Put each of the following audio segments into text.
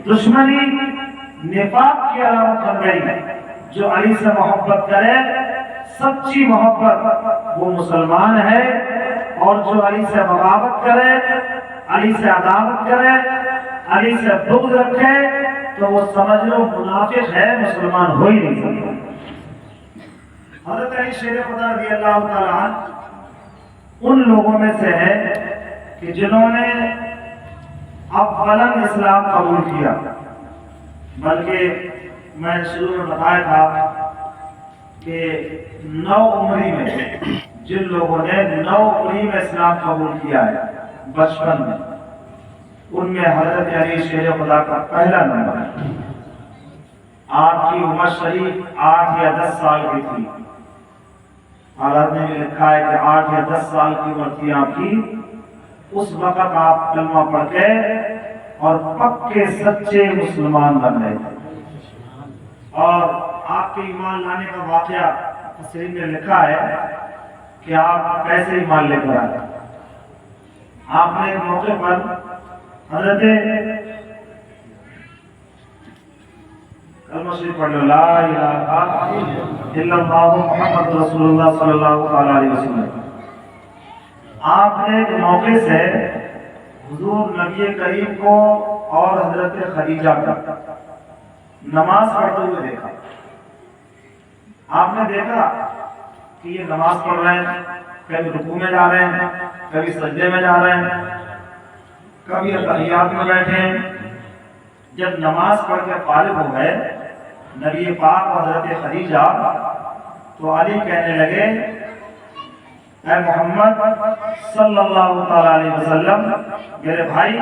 دشمنی نفاق کی علامت بن گئی. جو علی سے محبت کرے سچی محبت وہ مسلمان ہے، اور جو علی سے بغاوت کرے، علی سے عداوت کرے، علی سے بغض رکھے تو وہ سمجھ لو منافق ہے، مسلمان ہو ہی نہیں سکتا. حضرت علی شیر خدا رضی اللہ تعالیٰ عنہ ان لوگوں میں سے ہے کہ جنہوں نے اولاً اسلام قبول کیا، بلکہ میں شروع میں بتایا تھا کہ 9 عمری میں جن لوگوں نے 9 عمری میں اسلام قبول کیا ہے بچپن میں، ان میں حضرت علی شیر خدا کا پہلا نمبر ہے. آپ کی عمر شریف 8 یا 10 سال کی تھی. حالات نے بھی لکھا ہے کہ 8 یا 10 سال کی عمر تھی آپ کی. اس وقت آپ کلمہ پڑھ کے اور پکے سچے مسلمان بن گئے تھے. اور آپ کے ایمان لانے کا واقعہ تفسیر میں لکھا ہے کہ آپ کیسے ایمان لے کر آئے. آپ نے ایک موقع پر حضرت کلمہ شریف پڑھ لو، لا الہ الا اللہ محمد رسول اللہ صلی اللہ علیہ وسلم. آپ نے ایک موقع سے حضور نبی کریم کو اور حضرت خدیجہ کو نماز پڑھتے ہوئے دیکھا. آپ نے دیکھا کہ یہ نماز پڑھ رہے ہیں، کبھی رکوع میں جا رہے ہیں، کبھی سجدے میں جا رہے ہیں، کبھی تحیات میں بیٹھے ہیں. جب نماز پڑھ کے فارغ ہو گئے نبی پاک اور حضرت خدیجہ، تو علی کہنے لگے اے محمد صلی اللہ علیہ وسلم، میرے بھائی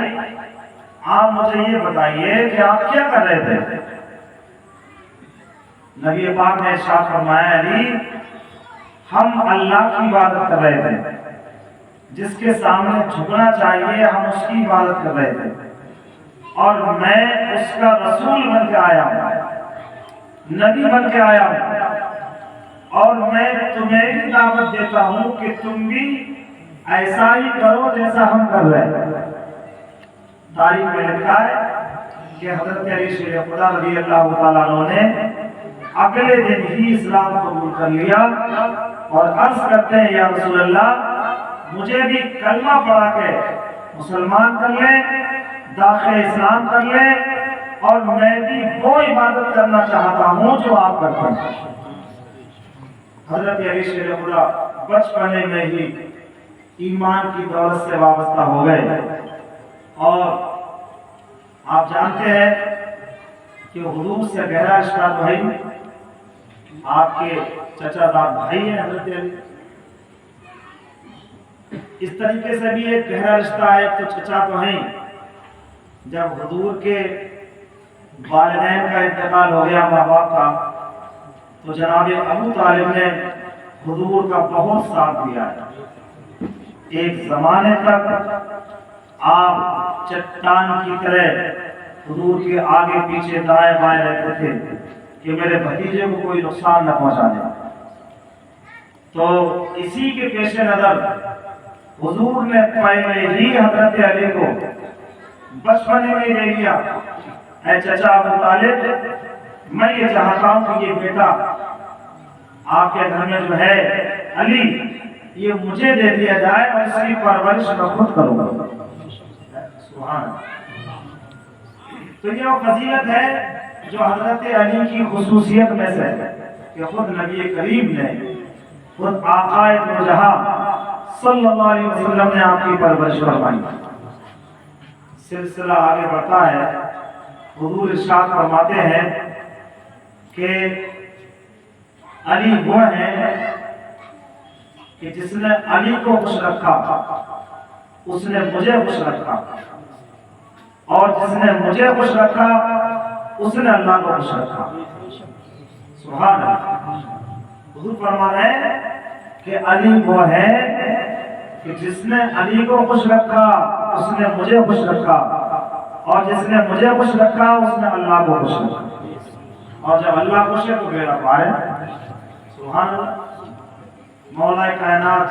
آپ مجھے یہ بتائیے کہ آپ کیا کر رہے تھے؟ نبی پاک نے ارشاد فرمایا علی ہم اللہ کی عبادت کر رہے تھے، جس کے سامنے جھکنا چاہیے ہم اس کی عبادت کر رہے تھے، اور میں اس کا رسول بن کے آیا ہوں، نبی بن کے آیا ہوں، اور میں تمہیں بھی دعوت دیتا ہوں کہ تم بھی ایسا ہی کرو جیسا ہم کر رہے ہیں. تاریخ میں لکھا ہے کہ حضرت علی شیر خدا رضی اللہ تعالیٰ عنہ نے اگلے دن ہی اسلام قبول کر لیا اور عرض کرتے ہیں یا رسول اللہ مجھے بھی کلمہ پڑھا کے مسلمان کر لیں، داخل اسلام کر لیں، اور میں بھی وہ عبادت کرنا چاہتا ہوں جو آپ کرتے ہیں. حضرت علی شیر خدا بچپنے میں ہی ایمان کی دولت سے وابستہ ہو گئے. اور آپ جانتے ہیں کہ حضور سے گہرا رشتہ بھائی آپ کے چچا داد بھائی ہیں حضرت علی. اس طریقے سے بھی ایک گہرا رشتہ ہے، تو چچا تو ہیں. جب حضور کے والدین کا انتقال ہو گیا ماں باپ کا، تو جناب ابو طالب نے حضور کا بہت ساتھ دیا ہے. ایک زمانے تک آپ چٹان کی طرح حضور کے آگے پیچھے دائیں بائیں رہتے تھے کہ میرے بھتیجے کو کوئی نقصان نہ پہنچا دے. تو اسی کے پیش نظر حضور نے پہلے ہی حضرت علی کو بچپنے میں ہی دے دیا، اے چچا ابو طالب میں یہ چاہتا ہوں کہ یہ بیٹا آپ کے گھر میں جو ہے علی یہ مجھے دے دیا جائے اور اس کی پرورش میں خود کروں گا. سبحان اللہ. تو یہ وہ فضیلت ہے جو حضرت علی کی خصوصیت میں سے ہے کہ خود نبی کریم نے، خود آقا دو جہاں صلی اللہ علیہ وسلم نے آپ کی پرورش فرمائی. سلسلہ آگے بڑھتا ہے. حضور ارشاد فرماتے ہیں کہ علی وہ ہیں کہ جس نے علی کو خوش رکھا اس نے مجھے خوش رکھا، اور جس نے مجھے خوش رکھا اس نے اللہ کو خوش رکھا. سبحان اللہ. حضور فرما رہے ہیں کہ علی وہ ہے کہ جس نے علی کو خوش رکھا اس نے مجھے خوش رکھا، اور جس نے مجھے خوش رکھا اس نے اللہ کو خوش رکھا، اور جب اللہ خوش ہے تو میرا پائے. سبحان اللہ. مولا کائنات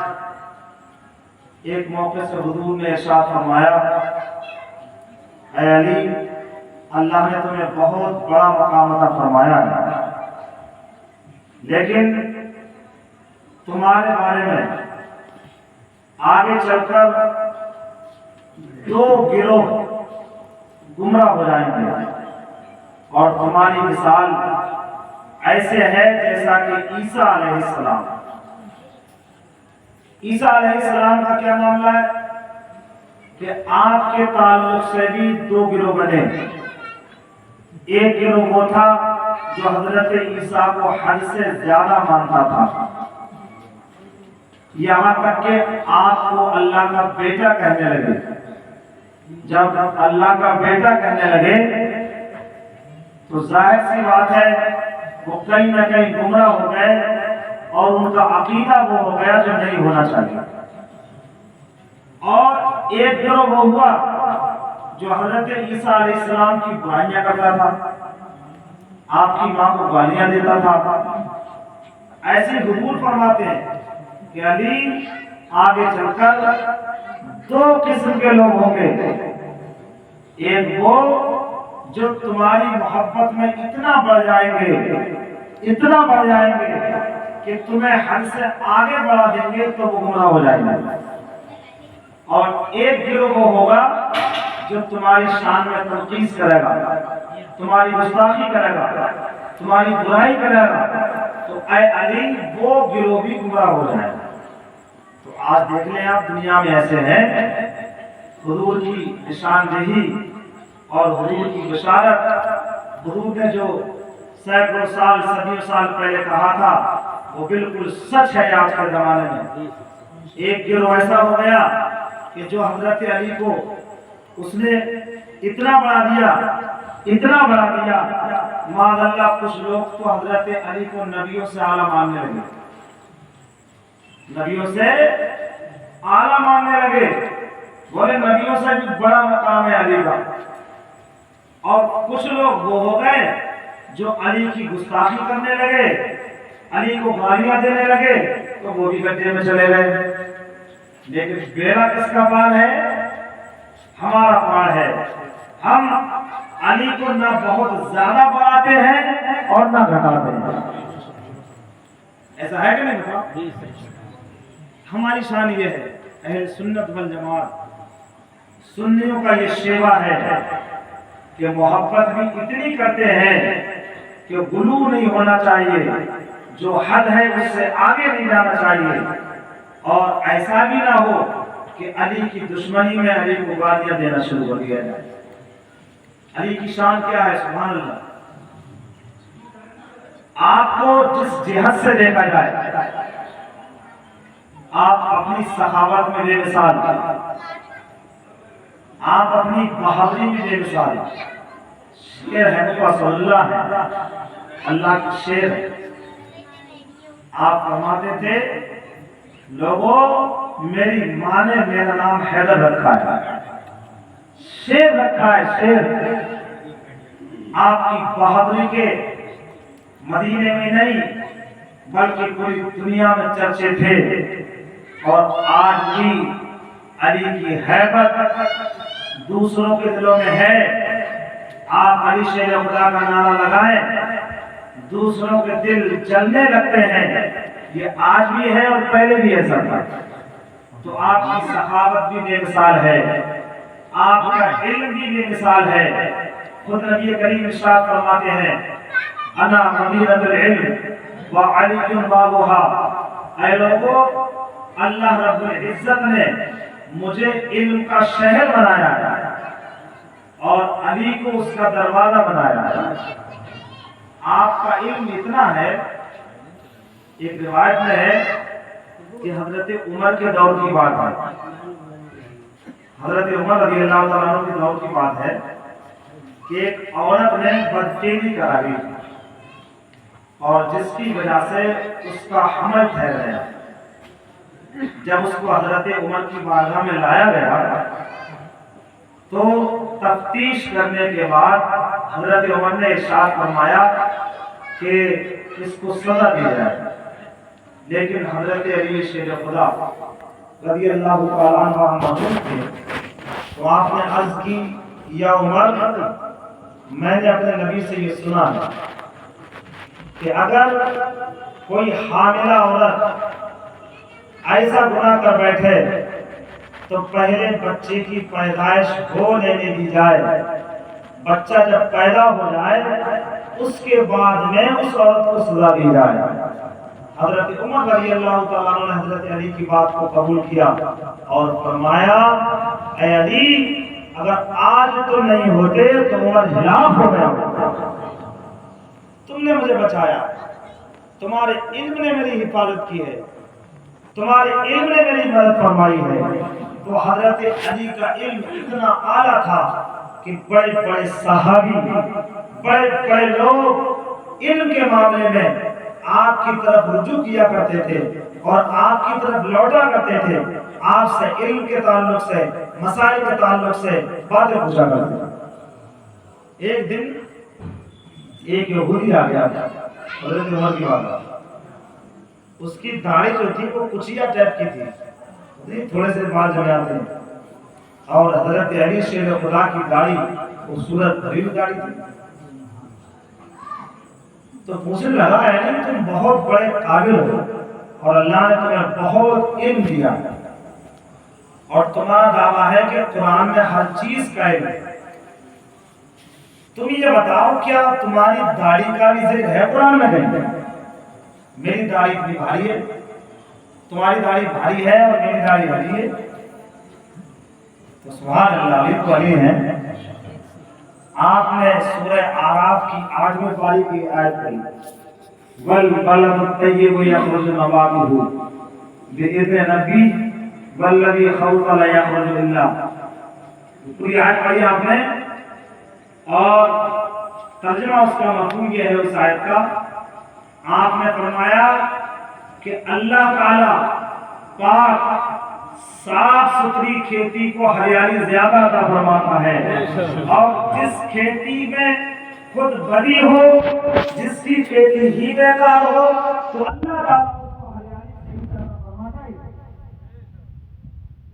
ایک موقع سے حضور نے ارشاد فرمایا اے علی اللہ نے تمہیں بہت بڑا مقام عطا فرمایا ہے، لیکن تمہارے بارے میں آگے چل کر دو گروہ گمراہ ہو جائیں گے، اور تمہاری مثال ایسے ہے جیسا کہ عیسیٰ علیہ السلام۔ عیسیٰ علیہ السلام کا کیا معاملہ ہے کہ آپ کے تعلق سے بھی دو گروہ بنے۔ ایک گروہ وہ تھا جو حضرت عیسیٰ کو حد سے زیادہ مانتا تھا، یہاں تک کہ آپ کو اللہ کا بیٹا کہنے لگے۔ جب اللہ کا بیٹا کہنے لگے تو ظاہر سی بات ہے وہ کہیں نہ کہیں گمراہ ہو گئے، اور ان کا عقیدہ وہ ہو گیا جو نہیں ہونا چاہیے۔ اور ایک گروہ وہ ہوا جو حضرت عیسیٰ علیہ السلام کی برائیاں کرتا تھا، آپ کی ماں کو گالیاں دیتا تھا۔ ایسے حضور فرماتے ہیں کہ علی آگے چل کر دو قسم کے لوگ ہوں گے، ایک وہ جو تمہاری محبت میں اتنا بڑھ جائیں گے کہ تمہیں حد سے آگے بڑھا دیں گے تو وہ گمراہ ہو جائیں گے، اور ایک گروہ وہ ہوگا جو تمہاری شان میں تنقیص کرے گا، تمہاری گستاخی کرے گا، تمہاری برائی کرے گا، تو اے علی وہ گروہ بھی گمراہ ہو جائے گا۔ تو آج دیکھ لیں آپ دنیا میں ایسے ہیں، حضور کی نشاندہی اور حضور کی بشارت، حضور نے جو سینکڑوں سال صدیوں سال پہلے کہا تھا وہ بالکل سچ ہے آج کے زمانے میں۔ ایک گروہ ایسا ہو گیا کہ جو حضرت علی کو اس نے اتنا بڑھا دیا معاذ اللہ، کچھ لوگ تو حضرت علی کو نبیوں سے اعلیٰ ماننے لگے، نبیوں سے اعلیٰ ماننے لگے، بولے نبیوں سے بھی بڑا مقام ہے علی کا۔ اور کچھ لوگ وہ ہو گئے جو علی کی گستاخی کرنے لگے، علی کو گالیاں دینے لگے، تو وہ بھی گڈھے میں چلے گئے۔ لیکن بیڑا کس کا پار ہے؟ ہمارا پار ہے۔ ہم علی کو نہ بہت زیادہ بڑھاتے ہیں اور نہ گھٹاتے ہیں، ایسا ہے کہ نہیں بتاؤ؟ ہماری شان یہ ہے، اہل سنت والجماعت سنیوں کا یہ شیوا ہے کہ محبت بھی اتنی کرتے ہیں کہ غلو نہیں ہونا چاہیے، جو حد ہے اس سے آگے نہیں جانا چاہیے، اور ایسا بھی نہ ہو کہ علی کی دشمنی میں علی کو گالیاں دینا شروع کر دیا جائے۔ علی کی شان کیا ہے؟ سبحان اللہ۔ آپ کو جس جہت سے دیکھا جائے، آپ اپنی سخاوت میں بے مثال، آپ اپنی بہادری میں بے مثال، شیر ہے رسول اللہ ہے، اللہ کی شیر ہے۔ آپ فرماتے تھے لوگوں میری ماں نے میرا نام حیدر رکھا ہے، شیر رکھا ہے، شیر۔ آپ کی بہادری کے مدینے میں نہیں بلکہ پوری دنیا میں چرچے تھے، اور آج بھی علی کی ہیبت دوسروں کے دلوں میں ہے۔ آپ علی شیر خدا کا نعرہ لگائیں، دوسروں کے دل جلنے لگتے ہیں، یہ آج بھی ہے اور پہلے بھی ایسا تھا۔ تو آپ کی سخاوت بھی بے مثال ہے، آپ کا علم بھی بے مثال ہے۔ خود نبی کریم ارشاد فرماتے ہیں انا مدینۃ العلم وعلی بابها، اے لوگوں اللہ رب العزت نے مجھے علم کا شہر بنایا ہے اور علی کو اس کا دروازہ بنایا ہے۔ آپ کا علم اتنا ہے، ایک روایت میں ہے کہ حضرت عمر کے دور کی بات ہے، حضرت عمر رضی اللہ تعالیٰ عنہ کے دور کی بات ہے کہ ایک عورت نے بدفعلی کرا لی اور جس کی وجہ سے اس کا حمل ٹھہر گیا۔ جب اس کو حضرت عمر کی بارگاہ میں لایا گیا تو تفتیش کرنے کے بعد حضرت عمر نے ارشاد فرمایا کہ اس کو سزا دی جائے، لیکن حضرت علی شیر خدا رضی اللہ تعالیٰ عنہ موجود تھے، تو آپ نے عرض کی یا عمر میں نے اپنے نبی سے یہ سنا ہے کہ اگر کوئی حاملہ عورت ایسا گناہ کر بیٹھے تو پہلے بچے کی پیدائش ہو لینے دی جائے، بچہ جب پیدا ہو جائے اس کے بعد میں اس عورت کو سزا دی جائے۔ حضرت عمر رضی اللہ تعالیٰ عنہ نے حضرت علی کی بات کو قبول کیا اور فرمایا اے علی اگر آج تو نہیں ہوتے تو عمر ہلاک ہو گیا ہوتا، تم نے مجھے بچایا، تمہارے علم نے میری حفاظت کی ہے، تمہارے علم نے میری مدد فرمائی ہے۔ تو حضرت علی کا علم اتنا اعلیٰ تھا کہ بڑے بڑے صحابی، بڑے بڑے لوگ علم کے معاملے میں آپ کی طرف رجوع کیا کرتے تھے اور آپ کی طرف لوٹا کرتے تھے، آپ سے علم کے تعلق سے، مسائل کے تعلق سے باتیں پوچھا کرتے تھے۔ ایک دن ایک یہودی آ گیا حضرت عمر کی بات، اس کی داڑھی جو تھی وہ کچیا ٹائپ کی تھی، تھوڑے سے بال جمے آتے ہیں، اور حضرت علی شیر خدا کی داڑھی خوبصورت طویل داڑھی تھی۔ تو مجھے لگا ہے تم بہت بڑے قابل ہو اور اللہ نے تمہیں بہت علم دیا اور تمہارا دعویٰ ہے کہ قرآن میں ہر چیز کا علم ہے، تم یہ بتاؤ کیا تمہاری داڑھی کا بھی ذکر ہے قرآن میں کہیں؟ میری داڑھی اتنی بھاری ہے، تمہاری داڑھی بھاری ہے اور میری داڑھی بھاری ہے، تو سبحان اللہ علی تو علی ہیں۔ آپ نے سورہ اعراف کی 8ویں پاری کی آیت پڑھی والبلد الطیب یخرج نباتہ بإذن ربہ والذی خبث لا یخرج الا، پوری آیت پڑھی آپ نے، اور ترجمہ اس کا مفہوم یہ ہے اس آیت کا، آپ نے فرمایا کہ اللہ تعالی پاک صاف ستھری کھیتی کو ہریالی زیادہ عطا فرماتا ہے، اور جس کھیتی میں خود بدی ہو، جس کی کھیتی ہی بیکار ہو، تو اللہ تعالیٰ اس کو ہریالی نہیں عطا فرماتا ہے۔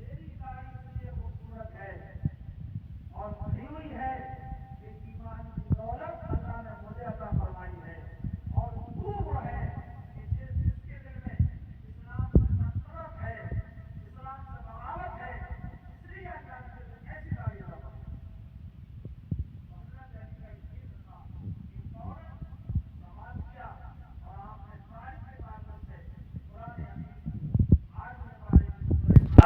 میری داڑھی اس لیے خوبصورت ہے اور بھری ہوئی ہے کہ ایمان کی دولت اللہ نے مجھے عطا فرمائی ہے، اور وہ ہے کہ جس کے دل میں اسلام سے نفرت ہے، اسلام سے بغاوت ہے، اس لیے اللہ نے مجھے ایسی داڑھی عطا فرمائی۔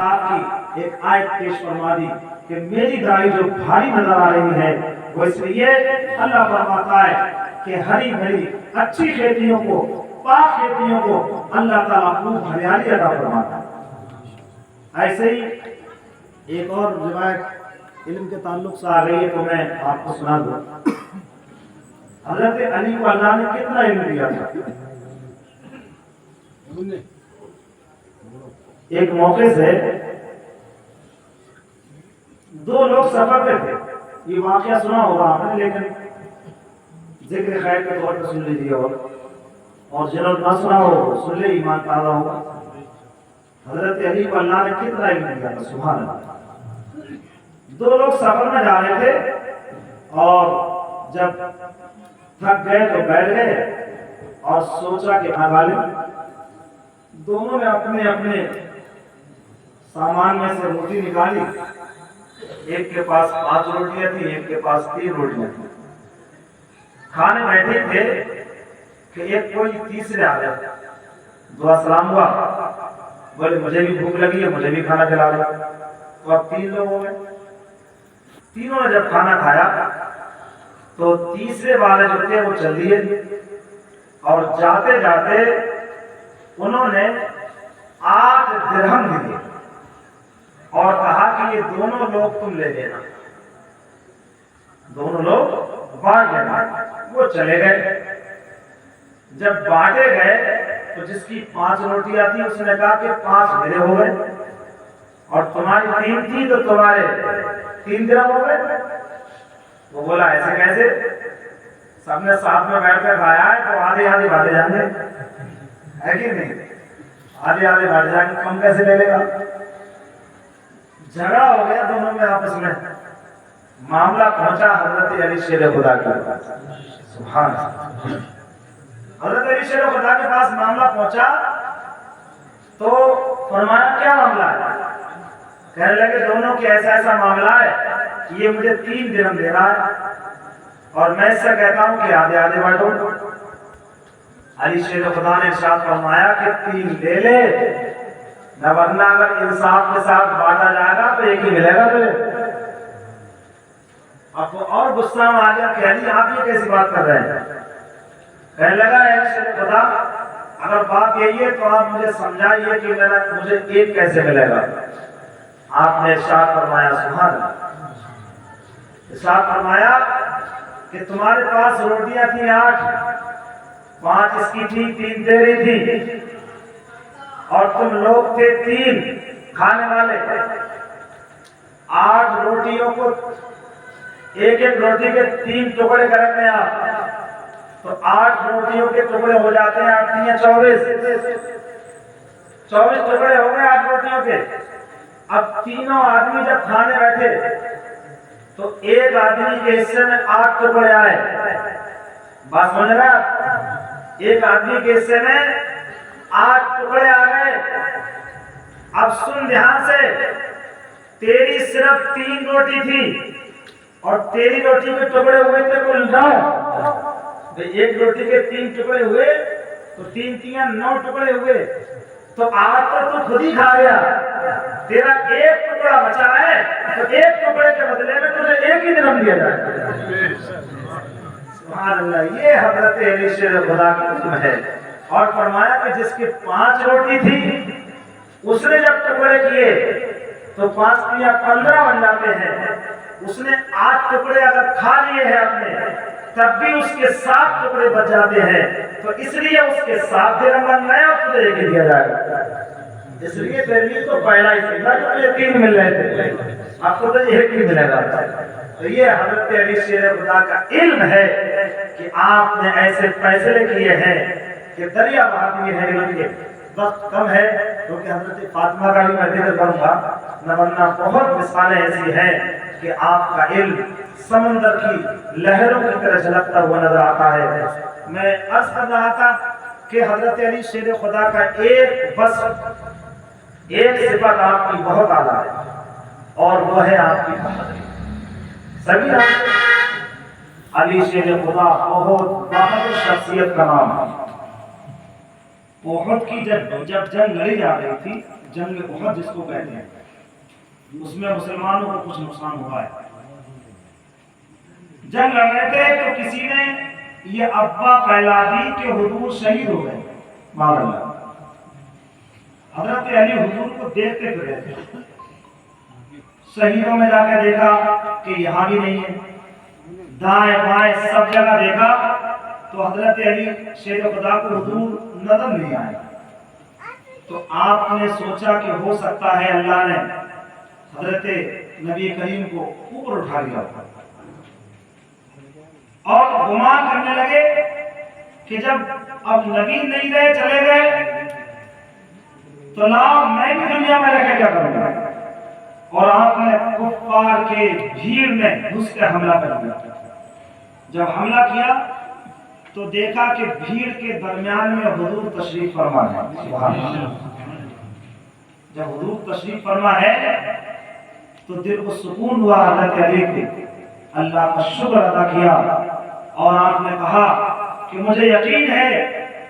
آپ کی ایک آیت پیش فرما دی کہ میری داڑھی جو بھاری نظر آ رہی ہے وہ اس لیے اللہ فرماتا ہے کہ ہری بھری اچھی کھیتیوں کو، پاک کھیتیوں کو اللہ تعالیٰ خوب ہریالی عطا فرماتا ہے۔ ایسے ہی ایک اور روایت علم کے تعلق سے آ گئی ہے تو میں آپ کو سنا دوں۔ حضرت علی کو اللہ نے کتنا علم دیا تھا؟ ایک موقع سے دو لوگ سفر پہ تھے، یہ واقعہ سنا ہوگا آپ نے لیکن ذکر خیر کے طور پر سن لیجیے، اور جنہوں نے نہ سنا ہو سن لے، ایمان تازہ ہوگا۔ حضرت علی کو اللہ نے کتنا علم دیا تھا، سبحان اللہ۔ دو لوگ سفر میں جا رہے تھے اور جب تھک گئے تو بیٹھ گئے اور سوچا کہ غالب، دونوں نے اپنے اپنے سامان میں سے روٹی نکالی، ایک کے پاس 5 روٹیاں تھیں، ایک کے پاس 3 روٹیاں تھیں، کھانے بیٹھے تھے کہ ایک کوئی تیسرے آ گیا، دعا سلام ہوا، بولے مجھے بھی بھوک لگی ہے، مجھے بھی کھانا کھلا دو، تو اب 3 لوگ ہو گئے۔ تینوں نے جب کھانا کھایا تو تیسرے والے جو تھے وہ چل دیے، اور جاتے جاتے انہوں نے 8 درہم دیے اور کہا کہ یہ دونوں لوگ تم لے لینا، دونوں لوگ بانٹ لینا۔ وہ چلے گئے، جب بانٹے گئے تو جس کی 5 روٹیاں تھی اس نے کہا کہ 5 میرے ہو گئے، اور تمہاری 3 تھی تو تمہارے 3 درہم ہو گئے۔ وہ بولا ایسے کیسے، سب نے ساتھ میں بیٹھ کر کھایا ہے تو آدھے آدھے بانٹے جائیں گے، ہے کہ نہیں؟ آدھے آدھے بانٹے جائیں گے، کم کیسے لے لے گا؟ جھگڑا ہو گیا دونوں میں آپس میں، معاملہ پہنچا حضرت علی شیر خدا کے پاس. سبحان اللہ. حضرت علی شیر خدا کے پاس معاملہ پہنچا تو فرمایا کیا معاملہ ہے؟ کہنے لگے دونوں کے ایسا ایسا معاملہ ہے کہ یہ مجھے 3 درہم دے رہا ہے اور میں اس سے کہتا ہوں کہ آدھے آدھے بانٹو. علی شیر خدا نے ارشاد فرمایا کہ 3 لے لے نہ ورنہ اگر انصاف کے ساتھ بانٹا جائے گا تو ایک ہی ملے گا تجھے. اب وہ اور غصہ میں آ گیا کہ علی آپ یہ کیسی بات کر رہے ہیں؟ کہنے لگا اے شیر خدا اگر بات یہی ہے تو آپ مجھے سمجھائیے کہ مجھے ایک کیسے ملے گا. آپ نے ارشاد فرمایا سبحان اللہ. ارشاد فرمایا کہ تمہارے پاس روٹیاں تھیں 8, 5 اس کی تھی, 3 تیری تھی اور تم لوگ تھے 3 کھانے والے. 8 روٹیوں کو ایک ایک روٹی کے 3 ٹکڑے کریں گے آپ تو 8 روٹیوں کے ٹکڑے ہو جاتے ہیں. 8 3 24 ٹکڑے ہو گئے 8 روٹیوں کے. اب تینوں آدمی جب کھانے بیٹھے تو ایک آدمی کے حصے میں 8 ٹکڑے آئے. بات سمجھ رہے آپ؟ ایک آدمی کے حصے میں 8 ٹکڑے آ گئے. اب سن دھیان سے, تیری صرف 3 روٹی تھی اور تیری روٹی کے ٹکڑے ہوئے تھے کل 9. ایک روٹی کے 3 ٹکڑے ہوئے تو 3 3 9 ٹکڑے ہوئے. تو آج تو خود ہی کھا گیا. تیرا ایک ٹکڑا بچا ہے تو ایک ٹکڑے کے بدلے میں تجھے 1 ہی درہم دیا جائے. سبحان اللہ. یہ حضرت علی شیر خدا کی علم ہے. اور فرمایا کہ جس کی 5 روٹی تھی اس نے جب ٹکڑے کیے تو 5 3 15 بن جاتے ہیں. اس نے 8 ٹکڑے اگر کھا لیے ہیں اپنے تب بھی اس کے 7 ٹکڑے بچ جاتے ہیں. تو اس لیے اس کے 7 درہم بن گئے اور تجھے 1 ہی دیا جائے گا. اس لیے تیرے لیے تو پہلا ہی تھا کہ تجھے 3 مل رہے تھے, اب تو تجھے 1 ہی ملے گا. تو یہ حضرت علی شیر خدا کا علم ہے کہ آپ نے ایسے فیصلے کیے ہیں کہ دریا بہا دیے ہیں علم کے. وقت کم ہے کیونکہ حضرت فاطمہ کا بھی میں ذکر کروں گا, نہ ورنہ بہت مثالیں ایسی ہیں کہ آپ کا علم سمندر کی لہروں کی طرح جھلکتا ہوا نظر آتا ہے. میں عرض کر رہا تھا کہ حضرت علی شیر خدا کا ایک صفت آپ کی بہت اعلیٰ ہے اور وہ ہے آپ کی بہادری. سبھی علی شیر خدا بہت بہادر شخصیت کا نام ہے. احد کی جب جنگ لڑی جا رہی تھی, جنگ احد جس کو کہتے ہیں, اس میں مسلمانوں کو کچھ نقصان ہوا ہے. جنگ لڑ رہے تھے تو کسی نے یہ افواہ پھیلا دی کہ حضور شہید ہو گئے. معاذ اللہ. حضرت علی حضور کو دیکھتے پھر رہے تھے. شہیدوں میں جا کے دیکھا کہ یہاں بھی نہیں ہے, دائیں بائیں سب جگہ دیکھا تو حضرت علی شیر خدا کو حضور نظر نہیں آئے. تو آپ نے سوچا کہ ہو سکتا ہے اللہ نے حضرت نبی کریم کو اوپر اٹھا لیا اور گمان کرنے لگے کہ جب اب نبی نہیں رہے چلے گئے تو لاؤ میں بھی دنیا میں رہ کے کیا کروں گا. اور آپ نے کفار کے بھیڑ میں گھس کے حملہ کر دیا. جب حملہ کیا تو دیکھا کہ بھیڑ کے درمیان میں حضور تشریف فرما ہے. سبحان اللہ. جب حضور تشریف فرما ہے تو دل کو سکون ہوا حضرت علی کے. اللہ کا شکر ادا کیا اور آپ نے کہا کہ مجھے یقین ہے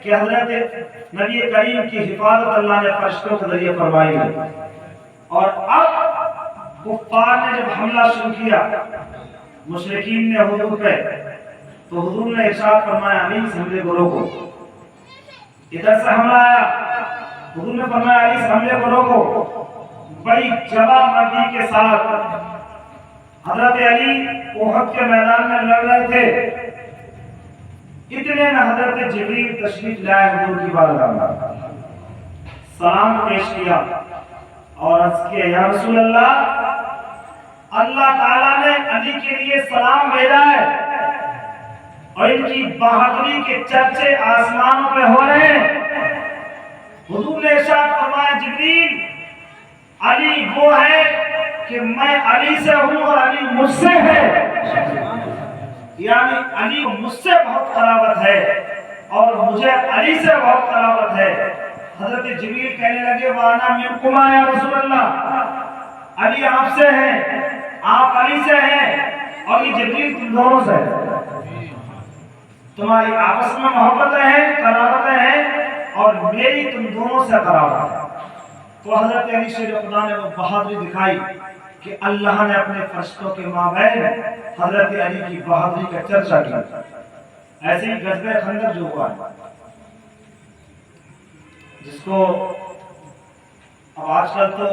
کہ حضرت نبی کریم کی حفاظت اللہ نے فرشتوں کے ذریعے فرمائی ہے. اور اب کفار نے جب حملہ شروع کیا مشرکین نے حضور پہ, تو حضور نے ارشاد فرمایا علی اس حملے کو روکو. ادھر سے حملہ آیا, حضور نے فرمایا علی اس حملے کو روکو. بڑی جوابدہی کے ساتھ حضرت علی احد کے میدان میں لڑ رہے تھے. اتنے میں حضرت جبریل تشریف لائے حضور کی بارگاہ میں, سلام پیش کیا اور عرض کیا یا رسول اللہ, اللہ تعالیٰ نے علی کے لیے سلام بھیجا ہے اور ان کی بہادری کے چرچے آسمانوں پہ ہو رہے ہیں. حضور نے ارشاد فرمایا جبریل علی وہ ہے کہ میں علی سے ہوں اور علی مجھ سے ہے، یعنی علی مجھ سے بہت قرابت ہے اور مجھے علی سے بہت قرابت ہے۔ حضرت جبریل کہنے لگے وانا منکما یا رسول اللہ، علی آپ سے ہیں، آپ علی سے ہیں، اور یہ جبریل تم دونوں سے ہے، تمہاری آپس میں محبتیں ہیں، قرابتیں ہیں، اور میری تم دونوں سے قرابت ہے۔ تو حضرت علی شیر خدا نے وہ بہادری دکھائی کہ اللہ نے اپنے فرشتوں کے مابین حضرت علی کی بہادری کا چرچا کیا۔ ایسے ہی غزوہ خندق جو ہوا ہے، جس کو اب آج کل تو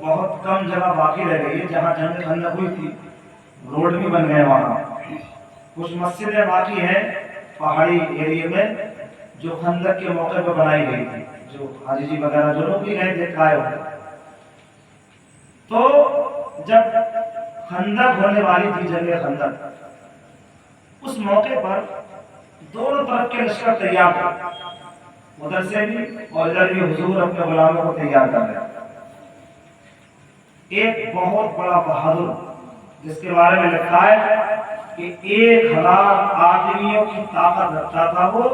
بہت کم جگہ باقی رہ گئی ہے جہاں جنگ خندق ہوئی تھی، روڈ بھی بن گئے وہاں، کچھ مسجدیں باقی ہیں پہاڑی ایریے میں جو خندق کے موقع پر بنائی گئی تھی، جو حاجی جی وغیرہ جو لوگ بھی گئے تھے آئے ہوئے۔ تو جب خندق ہونے والی تھی، جنگ خندق، اس موقع پر دونوں طرف کے لشکر تیار تھے، ادھر سے بھی اور ادھر بھی حضور اپنے غلاموں کو تیار کر رہے۔ ایک بہت بڑا بہادر جس کے بارے میں لکھا ہے کہ 1000 آدمیوں کی طاقت رکھتا تھا، وہ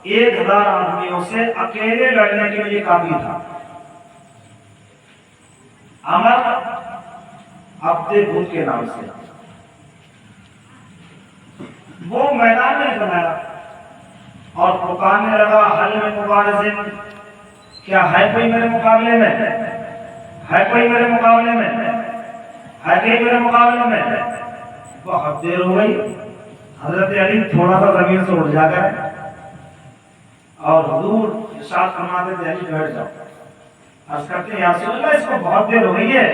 1000 آدمیوں سے اکیلے لڑنے کے لیے کافی تھا، عمر عبد بدھ کے نام سے۔ وہ میدان میں بنایا اور پکارنے لگا حل میں مبارزن، کیا ہے کوئی میرے مقابلے میں، ہے کوئی میرے مقابلے میں، ہے کوئی میرے مقابلے میں۔ بہت دیر ہو گئی، حضرت علی تھوڑا سا زمین سے اٹھ جا کر اور حضور ارشاد فرماتے تھے علی بیٹھ جاؤ۔ عرض کرتے ہیں یا رسول اللہ اس کو بہت دیر ہو گئی ہے،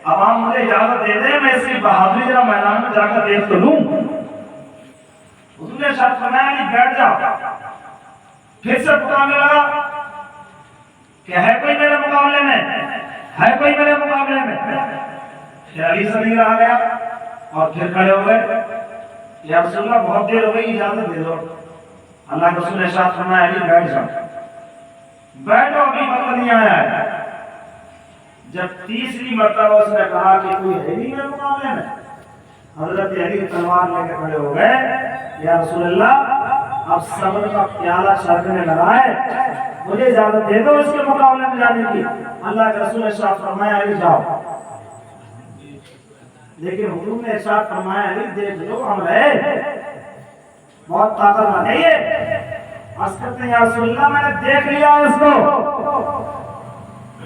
اب آپ مجھے اجازت دے دیں میں اس کی بہادری ذرا میدان میں جا کر دیکھ تو لوں۔ حضور نے ارشاد فرمایا علی بیٹھ جاؤ۔ پھر سے پکارنے لگا کہ ہے کوئی میرے مقابلے میں، ہے کوئی میرے مقابلے میں۔ پھر علی سے نہیں رہا گیا اور پھر کھڑے ہو گئے، یا رسول اللہ بہت دیر ہو گئی اجازت دے دو۔ اللہ کے رسول نے ارشاد فرمایا علی بیٹھ جاؤ، بیٹھو ابھی وقت نہیں آیا ہے۔ جب تیسری مرتبہ اس نے کہا کہ کوئی ہے نہیں میرے مقابلے میں، حضرت علی تلوار لے کے کھڑے ہو گئے، یا رسول اللہ اب صبر کا پیالہ چھلکنے لگا ہے، مجھے اجازت دے دو اس کے مقابلے میں جانے کی۔ اللہ کے رسول نے ارشاد فرمایا علی جاؤ۔ لیکن حضور نے ارشاد فرمایا علی دیکھ لو ہم رہے، بہت طاقت مند ہے یہ۔ عرض کرتے ہیں یا رسول اللہ میں نے دیکھ لیا اس کو،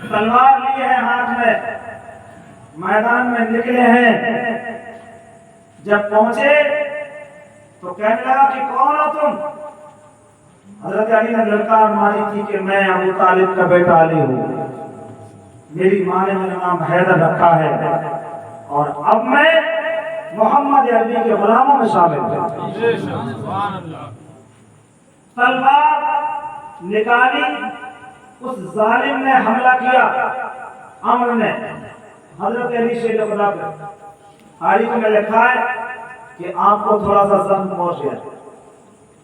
تلوار لی ہے ہاتھ میں، میدان میں نکلے ہیں۔ جب پہنچے تو کہنے لگا کہ کون ہو تم؟ حضرت علی نے للکار ماری تھی کہ میں ابو طالب کا بیٹا علی ہوں، میری ماں نے میرا نام حیدر رکھا ہے اور اب میں محمد عربی کے غلاموں میں شامل ہوں۔ تلوار نکالی، اس ظالم نے حملہ کیا، عمر نے حضرت علی شیر خدا پہ۔ تاریخ میں لکھا ہے کہ آپ کو تھوڑا سا زخم پہنچ گیا،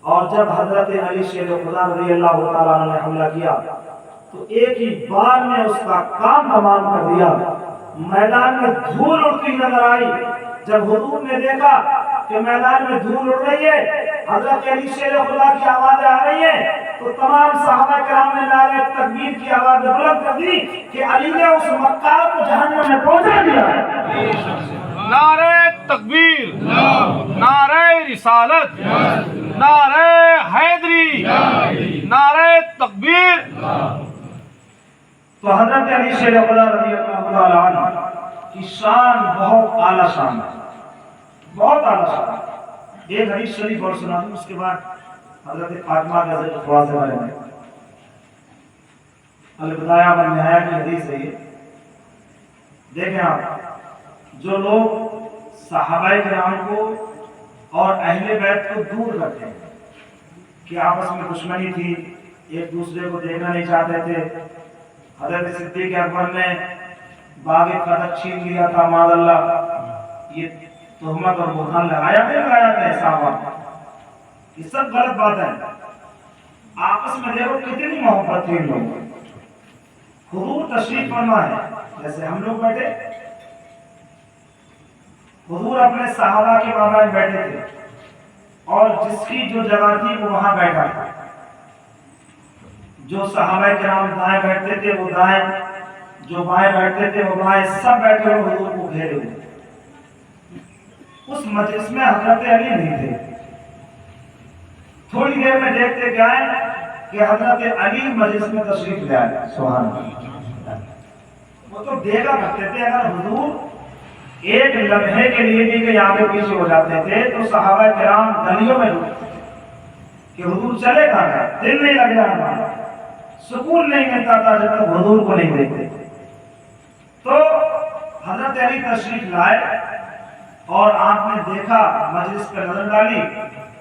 اور جب حضرت علی شیر خدا رضی اللہ تعالیٰ عنہ نے حملہ کیا تو ایک ہی بار میں اس کا کام تمام کر دیا۔ میدان میں دھول اڑتی نظر آئی۔ جب حضور نے دیکھا کہ میدان میں دھول اڑ رہی ہے، حضرت علی شیر خدا کی آوازیں آ رہی ہیں، تو تمام صحابہ کرام نے نعرہ تکبیر کی آواز بلند کر دی کہ علی نے اس مکار کو جہنم میں پہنچا دیا۔ نعرہ تکبیر، نعرہ رسالت، نعرہ حیدری، نعرہ تکبیر۔ تو حضرت علی شیر خدا رضی اللہ تعالیٰ عنہ کی شان بہت اعلیٰ شان ہے، بہت اعلیٰ شان ہے۔ ایک حدیث شریف اور سنا دوں، اس کے بعد حضرت فاطمہ کا ذکر تھوڑا سا بارے میں۔ البدایہ والنہایہ کی حدیث ہے یہ۔ دیکھیں آپ، جو لوگ صحابہ کرام کو اور اہل بیت کو دور کرتے ہیں کہ آپس میں دشمنی تھی، ایک دوسرے کو دیکھنا نہیں چاہتے تھے، حضرت صدیق اکبر نے باغ فتح چھین لیا تھا، معاذ اللہ، یہ تہمت اور بہتان لگایا تھا صحابہ، یہ سب غلط بات ہے۔ آپس میں دیکھو کتنی محبت تھی ان لوگوں، حضور تشریف فرما ہے، جیسے ہم لوگ بیٹھے حضور اپنے صحابہ کے مابین بیٹھے تھے اور جس کی جو جگہ تھی وہ وہاں بیٹھا تھا. جو صحابہ کرام دائیں بیٹھتے تھے وہ دائیں، جو بائیں بیٹھتے تھے وہ بائیں، سب بیٹھے ہوئے حضور کو گھیرے ہوئے. اس مجلس میں حضرت علی نہیں تھے. تھوڑی دیر میں دیکھتے گئے کہ حضرت علی مجلس میں تشریف لے آئے. سبحان اللہ. وہ تو دیکھا کرتے تھے اگر حضور ایک لمحے کے لیے بھی کہ آگے پیچھے ہو جاتے تھے تو صحابہ کرام گلیوں میں رکتے کہ حضور چلے کہاں گئے، دل نہیں لگ رہا ہمارا، سکون نہیں ملتا تھا جب تک حضور کو نہیں دیکھتے. تو حضرت علی تشریف لائے اور آپ نے دیکھا، مجلس پہ نظر ڈالی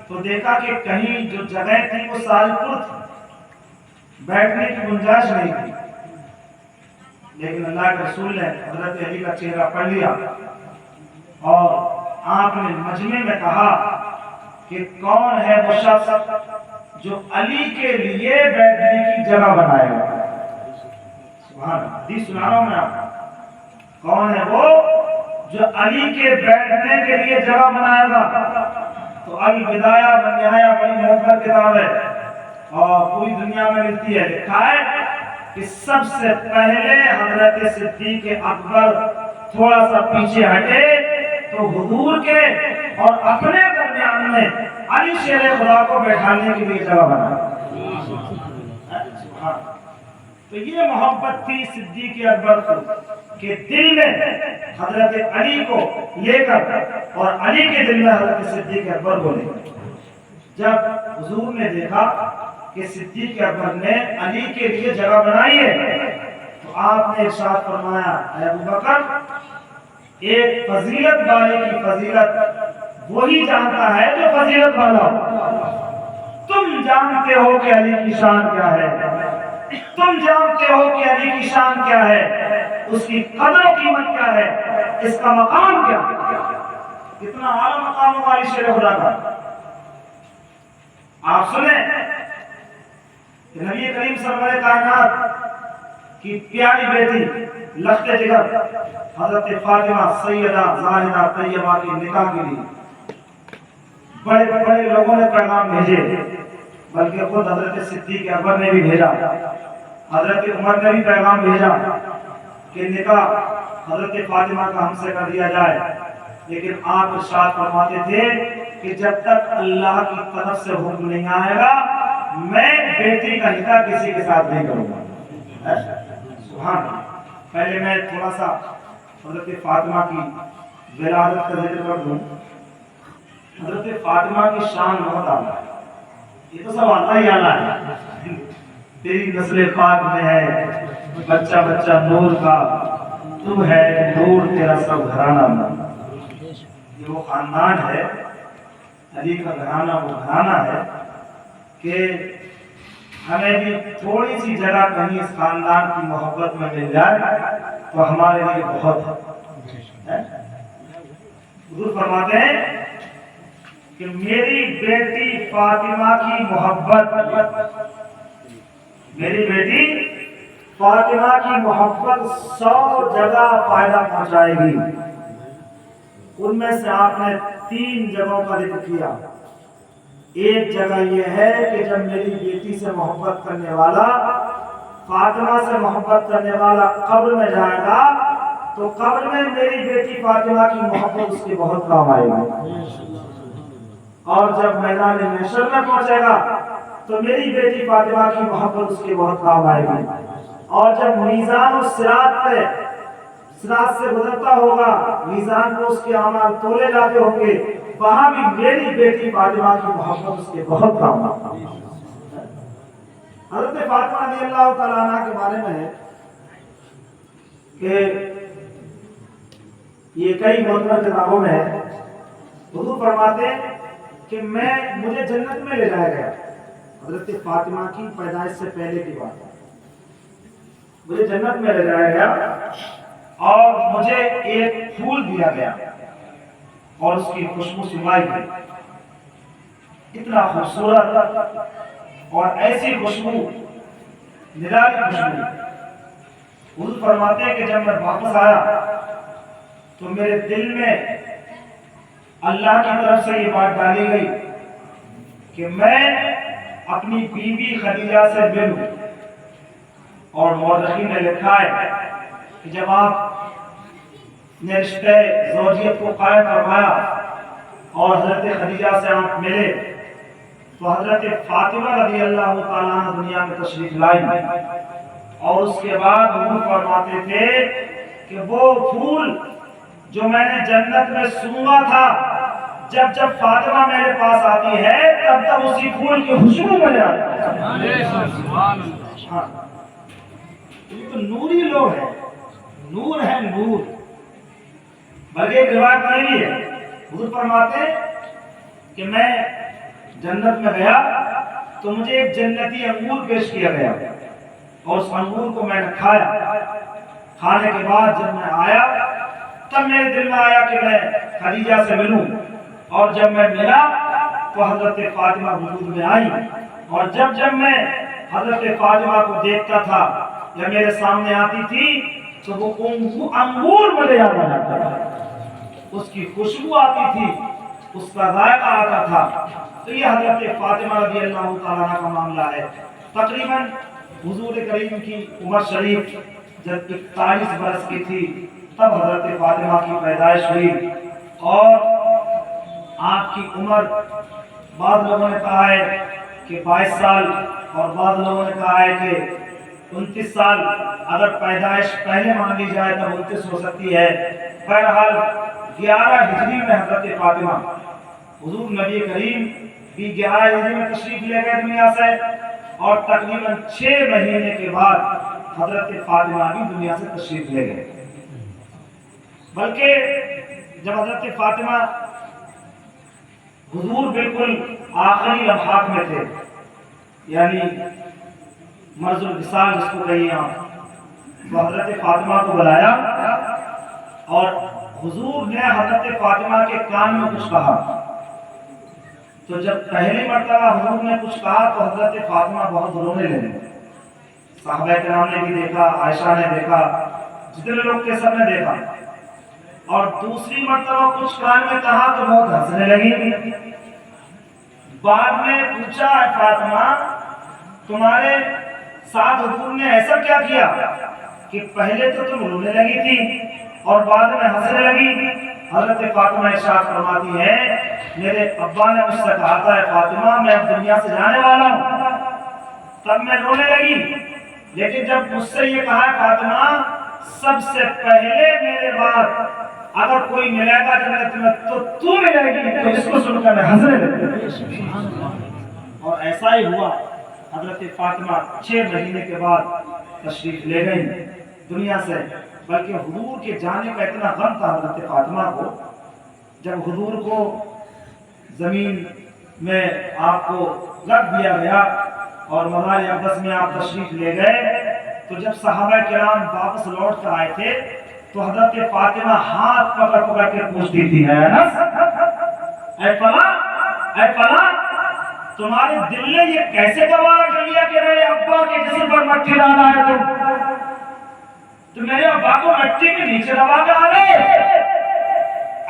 تو دیکھا کہ کہیں جو جگہ تھی وہ ساری پر تھی، بیٹھنے کی گنجائش نہیں تھی. لیکن اللہ کے رسول نے حضرت علی کا چہرہ پڑھ لیا اور آپ نے مجمع میں کہا کہ کون ہے وہ شخص جو علی کے لیے بیٹھنے کی جگہ بنائے گا. سبحان اللہ. حدیث سنا رہا ہوں میں آپ کو. کون ہے وہ جو علی کے بیٹھنے کے لیے جگہ بنائے گا؟ تو البدایہ والنہایہ بڑی معتبر کتاب ہے اور پوری دنیا میں ملتی ہے. لکھا ہے کہ سب سے پہلے حضرت صدیق اکبر تھوڑا سا پیچھے ہٹے تو حضور کے اور اپنے درمیان میں علی شیر خدا کو بیٹھانے کے لیے جگہ بنا. تو یہ محبت تھی صدیق اکبر کو کہ دل میں حضرت علی کو لے کر اور علی کے دل میں حضرت صدیق اکبر کو لے کر. جب حضور نے دیکھا کہ صدیق اکبر نے علی کے لیے جگہ بنائی ہے تو آپ نے ارشاد فرمایا، اے ابو بکر، ایک فضیلت والے کی فضیلت وہی جانتا ہے جو فضیلت والا ہو. تم جانتے ہو کہ علی کی شان کیا ہے، تم جانتے ہو کہ علی کی شان کیا ہے، اس کی قدر و قیمت کیا ہے، اس کا مقام کیا ہے. کتنا اعلیٰ مقام ہوا علی شیر خدا کا. آپ سنیں کہ نبی کریم سرور کائنات کی پیاری بیٹی لخت جگر حضرت فاطمہ سیدہ زاہدہ طیبہ کے نکاح کے لیے بڑے بڑے لوگوں نے پیغام بھیجے، بلکہ خود حضرت صدیق اکبر نے بھی بھیجا، حضرت عمر نے بھی پیغام بھیجا کہ نکاح حضرت فاطمہ کا ہم سے کر دیا جائے. لیکن آپ ارشاد فرماتے تھے کہ جب تک اللہ کی طرف سے حکم نہیں آئے گا میں بیٹی کا نکاح کسی کے ساتھ نہیں کروں گا. سبحان اللہ. پہلے میں تھوڑا سا حضرت فاطمہ کی ولادت کا ذکر کر دوں. حضرت فاطمہ کی شان بہت اعلیٰ ہے. یہ تو سب آتا ہی اعلیٰ ہے. تیری نسل پاک میں ہے بچہ بچہ نور کا، تو ہے نور تیرا سب گھرانہ. یہ وہ خاندان ہے، علی کا گھرانہ وہ گھرانہ ہے کہ ہمیں بھی تھوڑی سی جگہ کہیں اس خاندان کی محبت میں مل جائے تو ہمارے لیے بہت ہے. حضور فرماتے ہیں کہ میری بیٹی فاطمہ کی محبت، میری بیٹی فاطمہ کی محبت 100 جگہ فائدہ پہنچائے گی. ان میں سے آپ نے 3 جگہوں کا ذکر کیا. ایک جگہ یہ ہے کہ جب میری بیٹی سے محبت کرنے والا، فاطمہ سے محبت کرنے والا قبر میں جائے گا تو قبر میں میری بیٹی فاطمہ کی محبت اس کے بہت کام آئے گی. اور جب میدان محشر میں پہنچے گا تو میری بیٹی فاطمہ کی محبت اس کے بہت کام آئے گی. اور جب میزان و صراط پہ صراط سے گزرتا ہوگا، میزان کو اس کے اعمال تولے جاتے ہوں گے، وہاں بھی میری بیٹی فاطمہ کی محبت اس کے بہت کام آتی ہے. حضرت فاطمہ رضی اللہ تعالیٰ عنہ کے بارے میں ہے کہ یہ کئی معتبر کتابوں میں ہے. حضور فرماتے ہیں کہ مجھے جنت میں لے جایا گیا. حضرت فاطمہ کی پیدائش سے پہلے کی بات ہے. مجھے جنت میں لے جایا گیا اور مجھے ایک پھول دیا گیا اور اس کی خوشبو سنائی گئی. اتنا خوبصورت اور ایسی خوشبو، نرالی خوشبو. حضور فرماتے ہیں کہ جب میں واپس آیا تو میرے دل میں اللہ کی طرف سے یہ بات ڈالی گئی کہ میں اپنی بیوی خدیجہ سے ملوں، اور مورخین نے لکھا ہے کہ جب آپ نے رشتہ زوجیت کو قائم فرمایا اور حضرت خدیجہ سے آپ ملے تو حضرت فاطمہ رضی اللہ تعالیٰ عنہ دنیا میں تشریف لائی، اور اس کے بعد حضور فرماتے تھے کہ وہ پھول جو میں نے جنت میں سونگا تھا، جب جب فاطمہ میرے پاس آتی ہے تب تب اسی پھول کی خوشبو ملے آتی ہے۔ ہاں، یہ تو نوری لوگ ہیں، نور ہے نور۔ بلکہ ایک روایت میں بھی ہے، حضور فرماتے کہ میں جنت میں گیا تو مجھے ایک جنتی انگور پیش کیا گیا، اور اس انگور کو میں نے کھایا۔ کھانے کے بعد جب میں آیا تب میرے دل میں آیا کہ میں خدیجہ سے ملوں، اور جب میں ملا تو حضرت فاطمہ وجود میں آئی، اور جب جب میں حضرت فاطمہ کو دیکھتا تھا یا میرے سامنے آتی تھی تو وہ انگور مجھے یاد آ جاتا تھا، اس کی خوشبو آتی تھی، اس کا ذائقہ آتا تھا۔ تو یہ حضرت فاطمہ رضی اللہ تعالیٰ عنہ کا معاملہ ہے۔ تقریباً حضور کریم کی عمر شریف جب 41 برس کی تھی تب حضرت فاطمہ کی پیدائش ہوئی، اور آپ کی عمر بعض لوگوں نے کہا ہے کہ 22 سال، اور بعض لوگوں نے کہا ہے کہ 29 سال۔ اگر پیدائش پہلے مان لی جائے تو 29 ہو سکتی ہے۔ بہرحال 11 ہجری میں حضرت فاطمہ، حضور نبی کریم بھی 11 ہجری میں تشریف لے گئے دنیا سے، اور تقریباً 6 مہینے کے بعد حضرت فاطمہ بھی دنیا سے تشریف لے گئے۔ بلکہ جب حضرت فاطمہ حضور بالکل آخری لمحات میں تھے، یعنی مرض الوصال جس کو کہیے آپ، تو حضرت فاطمہ کو بلایا، اور حضور نے حضرت فاطمہ کے کان میں کچھ کہا۔ تو جب پہلی مرتبہ حضور نے کچھ کہا تو حضرت فاطمہ بہت رونے لگے۔ صحابہ کرام نے بھی دیکھا، عائشہ نے دیکھا، جتنے لوگ تھے سب نے دیکھا، اور دوسری مرتبہ کچھ کان میں کہا تو بہت ہنسنے لگی۔ بعد میں پوچھا، فاطمہ تمہارے ساتھ حضور نے ایسا کیا کیا کہ پہلے تو تم رونے لگی تھی اور بعد میں ہنسنے لگی؟ حضرت فاطمہ ارشاد فرماتی ہے، میرے ابا نے مجھ سے کہا تھا فاطمہ میں اب دنیا سے جانے والا ہوں، تب میں رونے لگی، لیکن جب مجھ سے یہ کہا فاطمہ سب سے پہلے میرے بعد اگر کوئی ملے گا جنت میں تو ملے گی، تو اس کو سن کر میں ہنسنے لگی۔ اور ایسا ہی ہوا، حضرت فاطمہ 6 مہینے کے بعد تشریف لے گئی دنیا سے۔ بلکہ حضور کے جانے کا اتنا غم تھا حضرت فاطمہ کو، جب حضور کو زمین میں آپ کو رکھ دیا گیا اور مزار اقدس میں آپ تشریف لے گئے، تو جب صحابہ کرام واپس لوٹ کر آئے تھے تو حضرت فاطمہ ہاتھ پکڑ پکڑ کے پوچھتی تھی، اے انس، اے فلاں تمہارے دل نے یہ کیسے گوارا کر لیا کہ میرے ابا کے جسم پر مٹی ڈالا ہے؟ تو میرے ابا کو مٹی کے نیچے دبا کر آ گئے۔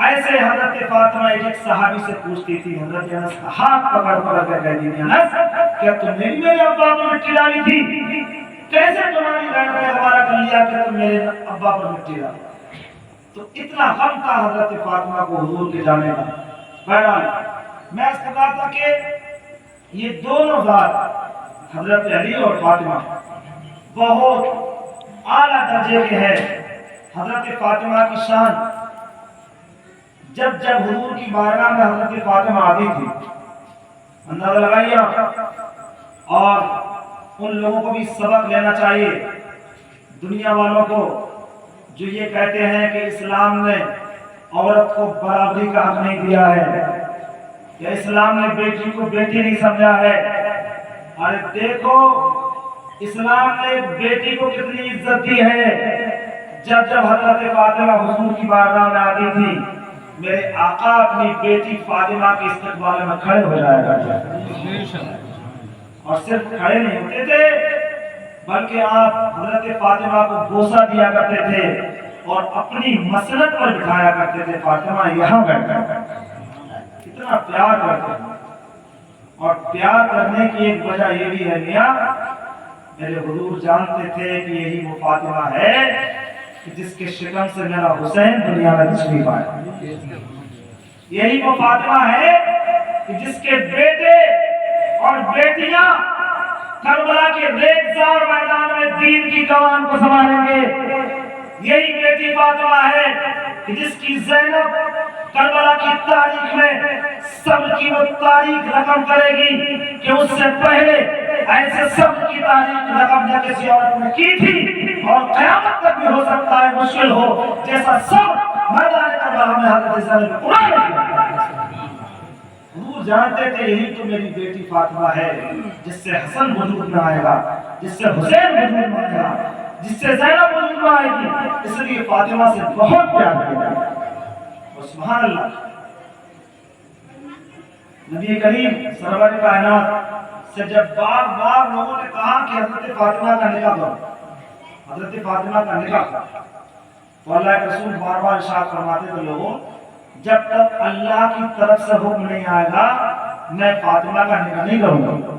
ایسے حضرت فاطمہ ایک صحابی سے پوچھتی تھی، حضرت انس کا ہاتھ پکڑ پکڑ کر کہتی تھی، انس کیا تم نے بھی میرے ابا کو مٹی ڈالی تھی؟ کیسے تمہاری بہن نے گوارا کر لیا کہ تم میرے ابا پر مٹی ڈالی؟ تو اتنا غم تھا حضرت فاطمہ کو حضور کے جانے کا۔ بہرحال میں اس کا کہا تھا کہ یہ دونوں ذات حضرت علی اور فاطمہ بہت اعلیٰ درجے کے ہیں۔ حضرت فاطمہ کی شان، جب جب حضور کی بارگاہ میں حضرت فاطمہ آتی تھی، اندازہ لگائیے آپ، اور ان لوگوں کو بھی سبق لینا چاہیے، دنیا والوں کو جو یہ کہتے ہیں کہ اسلام نے عورت کو برابری کا حق نہیں دیا ہے، یا اسلام نے بیٹی کو بیٹی نہیں سمجھا ہے۔ ارے دیکھو اسلام نے بیٹی کو کتنی عزت دی ہے۔ جب جب حضرت فاطمہ حضور کی بارگاہ میں آتی تھی، میرے آقا اپنی بیٹی فاطمہ کے استقبال میں کھڑے ہو جایا کرتے تھے، اور صرف کھڑے نہیں ہوتے تھے بلکہ آپ حضرت فاطمہ کو بوسہ دیا کرتے تھے اور اپنی مسند پر بٹھایا کرتے تھے، فاطمہ یہاں بیٹھ کر۔ اتنا پیار کرتے ہیں. اور پیار کرنے کی ایک وجہ یہ بھی ہے میاں، میرے حضور جانتے تھے کہ یہی وہ فاطمہ ہے کہ جس کے شکم سے میرا حسین دنیا میں تشریف آیا. یہی وہ فاطمہ ہے کہ جس کے بیٹے اور بیٹیاں کربلا کے ریگزار میدان میں دین کی کمان کو سنبھالیں گے. یہی بیٹی فاطمہ ہے کہ جس کی زینب کربلا کی تاریخ میں سب کی وہ تاریخ رقم کرے گی کہ اس سے پہلے ایسے سب کی تاریخ رقم نہ کسی عورت نے کی تھی، اور قیامت تک بھی ہو سکتا ہے مشکل ہو جیسا سب میدان کربلا میں حضرت زینب کو قرآن نے کیا. حضور جانتے تھے یہی تو میری بیٹی فاطمہ ہے جس سے حسن وجود میں آئے گا، جس سے حسین وجود میں آئے گا، جس سے زینب وجود میں آئے گی. اس لیے فاطمہ سے بہت پیار کیا. اور سبحان اللہ، نبی کریم سرور کائنات سے جب بار بار لوگوں نے کہا کہ حضرت فاطمہ کا نکاح کرو، حضرت فاطمہ کا نکاح کرو، تو اللہ کے رسول بار بار ارشاد فرماتے تھے لوگوں جب تک اللہ کی طرف سے حکم نہیں آئے گا میں فاطمہ کا نکاح نہیں کروں گا.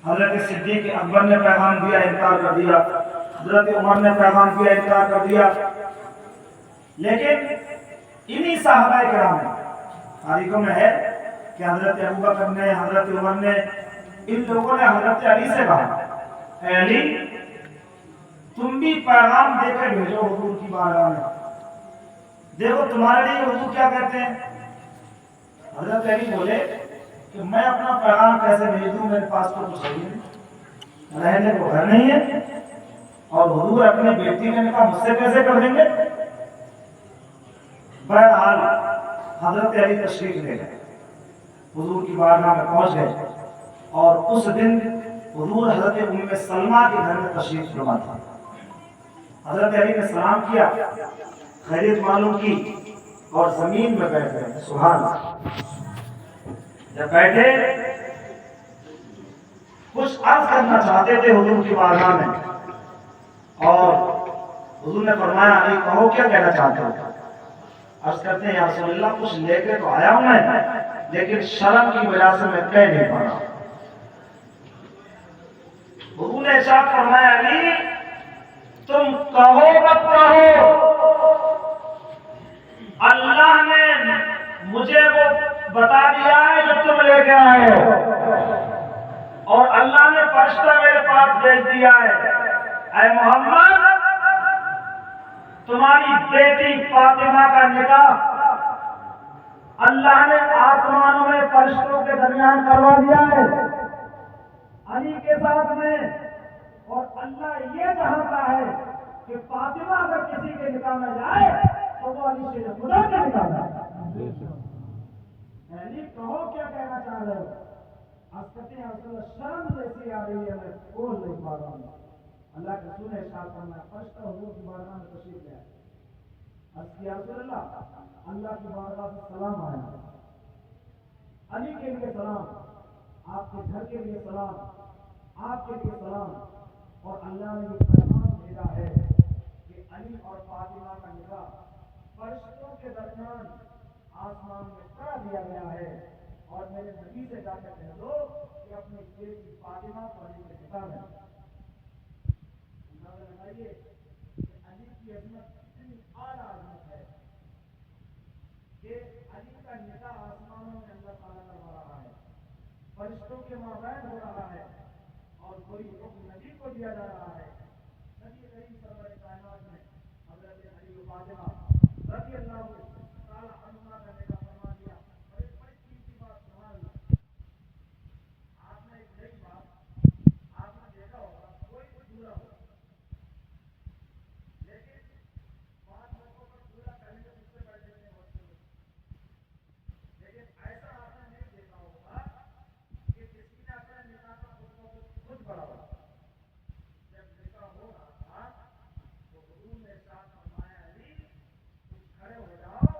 حضرت صدیق اکبر نے پیغام دیا، انکار کر دیا. حضرت عمر نے پیغام دیا، انکار کر دیا. لیکن انہی صحابہ کرام تاریخوں میں ہے کہ حضرت ابوبکر نے، حضرت عمر نے، ان لوگوں نے حضرت علی سے کہا اے علی تم بھی پیغام دے کر بھیجو حضور کی بارگاہ میں، دیکھو تمہارے لیے حضور کیا کہتے ہیں. حضرت علی بولے کہ میں اپنا پیغام کیسے بھیج دوں، میرے پاس تو کچھ نہیں ہے، رہنے کو گھر نہیں ہے، اور حضور اپنے بیٹی کا نکاح مجھ سے کیسے کر دیں گے. بہرحال حضرت علی تشریف لے گئے، حضور کی بارگاہ میں پہنچ گئے، اور اس دن حضور حضرت ام سلمہ کے گھر میں تشریف فرما تھا. حضرت علی نے سلام کیا، خیریت معلوم کی، اور زمین میں بیٹھ گئے. سبحان اللہ. جب بیٹھے کچھ عرض کرنا چاہتے تھے حضور کی بارگاہ میں، اور حضور نے فرمایا علی کہو کیا کہنا چاہتے ہو. عرض کرتے ہیں یا رسول اللہ کچھ لے کے تو آیا ہوں میں، لیکن شرم کی وجہ سے میں کہہ نہیں پا رہا. حضور نے ارشاد فرمایا علی تم کہو مت کہو، اللہ نے مجھے وہ بتا دیا ہے جو تم لے کے آئے ہو، اور اللہ نے فرشتہ میرے پاس بھیج دیا ہے. اے محمد تمہاری بیٹی فاطمہ کا نکاح اللہ نے آسمانوں میں فرشتوں کے درمیان کروا دیا ہے علی کے ساتھ میں، اور اللہ یہ چاہتا ہے کہ فاطمہ اگر کسی کے نکاح میں جائے تو وہ علی سے خدا کا نکاح جائے. علی کہو کیا کہنا چاہ رہے ہو. حضرت شرم جیسی آ رہی ہے میں بول نہیں پا رہا ہوں. اللہ کے رسول نے ارشاد فرمایا فرشتہ حضور کی بارگاہ میں تشریف لے آئے. عرض کیا رسول اللہ کی بارگاہ سے سلام آیا، علی کے لیے سلام، آپ کے گھر کے لیے سلام، آپ کے لیے سلام، اور اللہ نے یہ پیغام بھیجا ہے کہ علی اور فاطمہ کا نکاح فرشتوں کے درمیان آسمان میں کرا دیا گیا ہے، اور میرے نبی سے جا کر کہہ دو کہ اپنی بیٹی فاطمہ کو علی کے نکاح میں. اندازہ لگائیے کہ علی کی عظمت کتنی اعلیٰ عظمت ہے کہ علی کا نکاح آسمانوں میں اللہ تعالیٰ کروا رہا ہے، فرشتوں کے مابین ہو رہا ہے، اور کوئی حکم نبی کو دیا جا رہا ہے. نبی کریم سرور کائنات میں حضرت علی و فاطمہ رضی اللہ تعالیٰ عنہما کا نکاح فرما دیا. اور ایک بڑی قیمتی بات سبحان اللہ، آپ نے ایک نئی بات آپ نے دیکھا ہوگا، کوئی بھی دورہ ہو لیکن بعض موقعوں پر دورہ کرنے کے مجھ سے بیٹھ دیتے ہیں بچے لوگ، لیکن ایسا آپ نے نہیں دیکھا ہوگا کہ کسی نے اپنے نکاح کا خود پڑا ہوا. جب نکاح ہو رہا تھا تو حضور نے ارشاد فرمایا علی تم کھڑے ہو جاؤ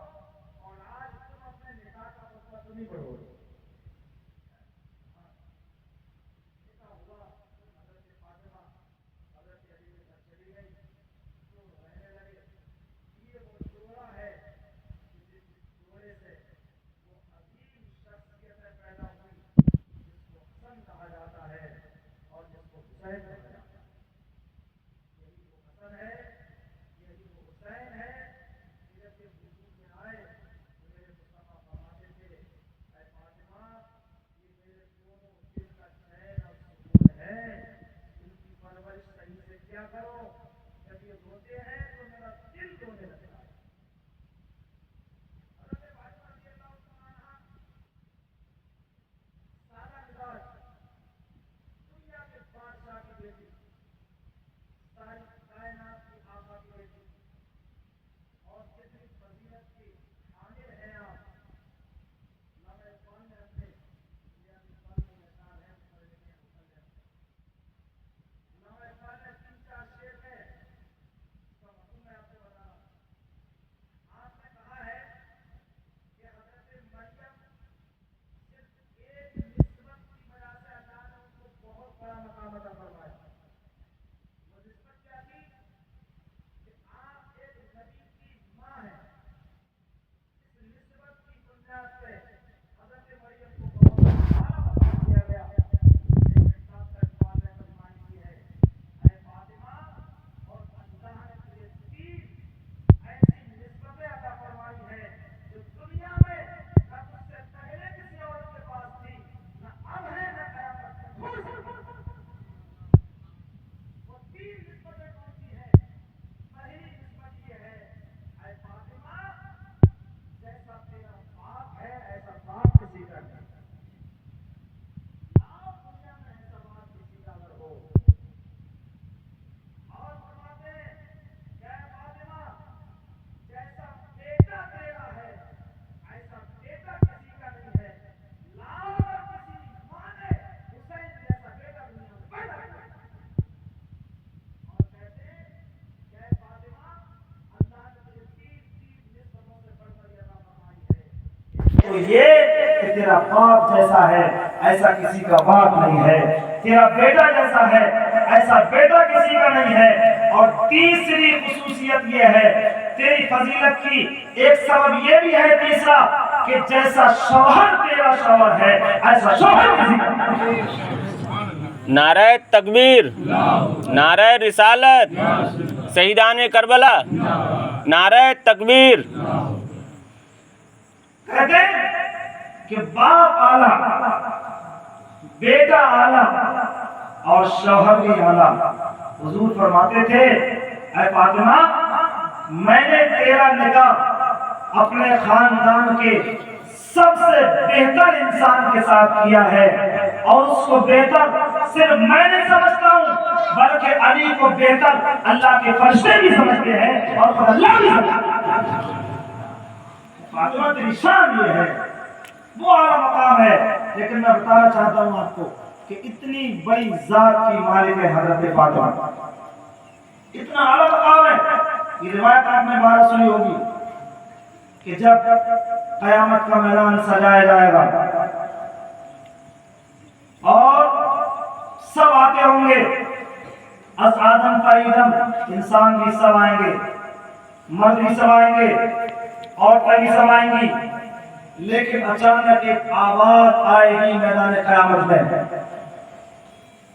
تو یہ کہ تیرا باپ جیسا ہے ایسا کسی کا باپ نہیں ہے، تیرا بیٹا جیسا ہے ایسا بیٹا کسی کا نہیں ہے، اور تیسری خصوصیت یہ ہے تیری فضیلت کی ایک سبب یہ بھی ہے تیسرا کہ جیسا شوہر تیرا شوہر ہے ایسا شوہر کسی کا نہیں ہے۔ نعرہ تکبیر، نعرہ رسالت، شہیدان کربلا، نعرہ تکبیر۔ کہتے ہیں کہ باپ اعلیٰ، بیٹا اعلیٰ اور شوہر بھی اعلیٰ۔ حضور فرماتے تھے اے فاطمہ میں نے تیرا نکاح اپنے خاندان کے سب سے بہتر انسان کے ساتھ کیا ہے، اور اس کو بہتر صرف میں نہیں سمجھتا ہوں بلکہ علی کو بہتر اللہ کے فرشتے بھی سمجھتے ہیں اور خود اللہ بھی سمجھتا ہے۔ فاطمہ تیری شان یہ ہے، وہ اعلیٰ مقام ہے، لیکن میں بتانا چاہتا ہوں آپ کو کہ اتنی بڑی ذات کی مالک ہے حضرت فاطمہ، اتنا اعلیٰ مقام ہے۔ یہ روایت آپ نے بارہ سنی ہوگی کہ جب قیامت کا میدان سجایا جائے گا اور سب آتے ہوں گے، از آدم تا ایدم، انسان بھی سب آئیں گے، مرد بھی سب آئیں گے، عورتیں بھی سب آئیں گی، لیکن اچانک ایک آواز آئے گی میدان قیامت میں۔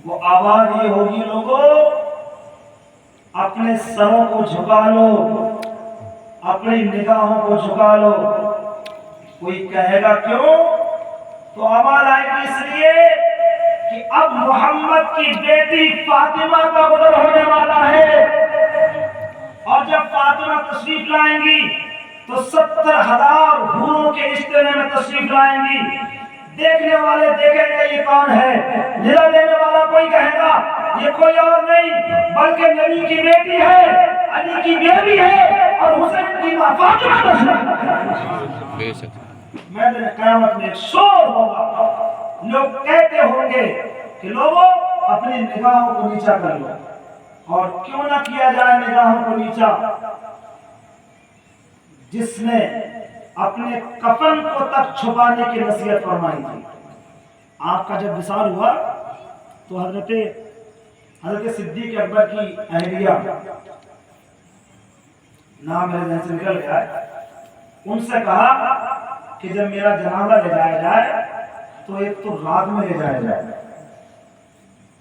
وہ آواز یہ ہوگی لوگوں اپنے سروں کو جھکا لو، اپنی نگاہوں کو جھکا لو۔ کوئی کہے گا کیوں؟ تو آواز آئے گی اس لیے کہ اب محمد کی بیٹی فاطمہ کا گزر ہونے والا ہے، اور جب فاطمہ تشریف لائیں گی تو 70,000 حوروں کے اجتماع میں تشریف لائیں گی۔ دیکھنے والے دیکھیں گے یہ کون ہے، ندا دینے والا کوئی کہے گا یہ کوئی اور نہیں بلکہ نبی کی بیٹی ہے، علی کی بیوی ہے، اور حسین کی ماں فاطمہ تشریف۔ میدان قیامت میں ایک شور ہوگا، لوگ کہتے ہوں گے کہ لوگوں اپنی نگاہوں کو نیچا کر لو، اور کیوں نہ کیا جائے نگاہوں کو نیچا؟ جس نے اپنے کفن کو تک چھپانے کی نصیحت فرمائی تھی۔ آپ کا جب وصال ہوا تو حضرت صدیق اکبر کی اہلیہ، نام میرے ذہن سے نکل گیا ہے، ان سے کہا کہ جب میرا جنازہ لے جایا جائے تو ایک تو رات میں لے جایا جائے،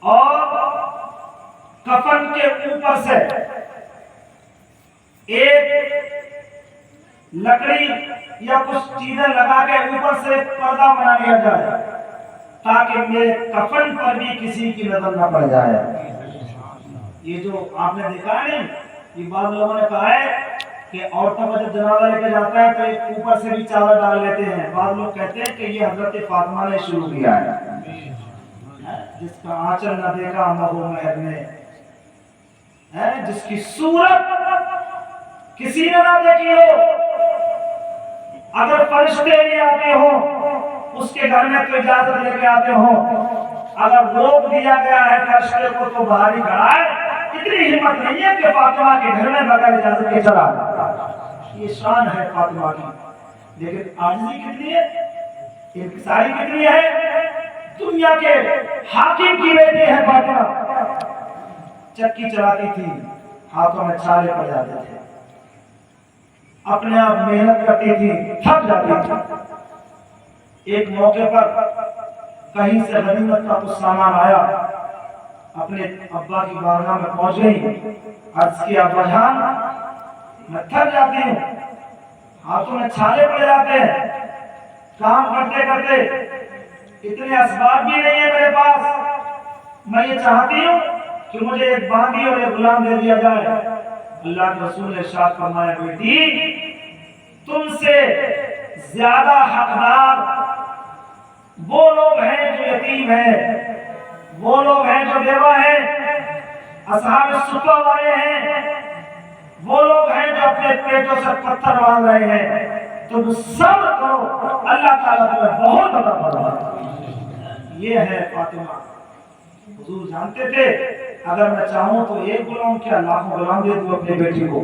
اور کفن کے اوپر سے ایک لکڑی یا کچھ چیزیں لگا کے اوپر سے ایک پردہ بنا لیا جائے تاکہ میرے کفن پر بھی کسی کی نظر نہ پڑ جائے۔ یہ جو آپ نے دیکھا ہے نہیں، یہ بعض لوگوں نے کہا ہے کہ عورتوں کا جب جنازہ لے کے جاتا ہے تو ایک اوپر سے بھی چادر ڈال لیتے ہیں۔ بعض لوگ کہتے ہیں کہ یہ حضرت فاطمہ نے شروع کیا ہے، جس کا آنچل نہ دیکھا مہو مہر نے، جس کی صورت کسی نے نہ دیکھی ہو، اگر فرشتے بھی آتے ہوں اس کے گھر میں تو اجازت لے کے آتے ہوں، اگر روک دیا گیا ہے فرشتے کو تو باہر ہی کھڑا ہے۔ اتنی ہمت نہیں ہے کہ فاطمہ کے گھر میں بغیر اجازت کے چلا، یہ شان ہے فاطمہ کی، لیکن عاجزی کتنی ہے، انکساری کتنی ہے۔ دنیا کے حاکم کی بیٹی ہے فاطمہ، چکی چلاتی تھی، ہاتھوں میں چھالے پڑ جاتے تھے، اپنے آپ محنت کرتی تھی، تھک جاتی تھی۔ ایک موقع پر کہیں سے غنیمت کا کچھ سامان آیا، اپنے ابا کی بارگاہ میں پہنچ گئی، عرض کیا ابا جان میں تھک جاتی ہوں، ہاتھوں میں چھالے پڑ جاتے ہیں، کام کرتے کرتے اتنے اسباب بھی نہیں ہے میرے پاس، میں یہ چاہتی ہوں کہ مجھے ایک باندھی اور ایک غلام دے دیا جائے۔ اللہ کے رسول نے ارشاد فرمایا بیٹی تم سے زیادہ حقدار وہ لوگ ہیں جو یتیم ہیں، وہ لوگ ہیں جو بیوہ ہیں، اصحاب الصفہ والے ہیں، وہ لوگ ہیں جو اپنے پیٹوں سے پتھر مانگ رہے ہیں۔ تم صبر کرو، اللہ تعالیٰ تمہیں بہت عطا فرمائے۔ یہ ہے فاطمہ۔ حضور جانتے تھے اگر میں چاہوں تو ایک غلام کیا لاکھوں غلام دے دوں اپنی بیٹی کو،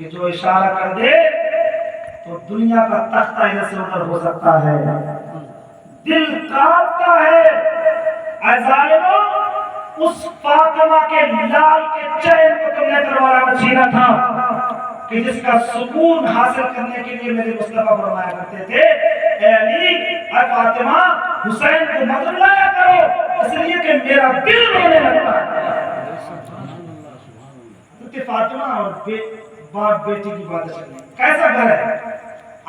کہ جو اشارہ کر دے تو دنیا کا تختہ ادھر سے ادھر ہو سکتا ہے. دل کانپتا ہے اے ظالموں، اس فاطمہ کے لال کے چین کو تم نے کروایا میں چھینا تھا کہ جس کا سکون حاصل کرنے کے لیے میرے مصطفیٰ فرمایا کرتے تھے اے علی اے فاطمہ حسین کو مت لایا کرو اس لیے کہ میرا دل رونے لگتا ہے. کیونکہ فاطمہ اور باپ بیٹی کی بات چل رہی ہے. کیسا گھر ہے؟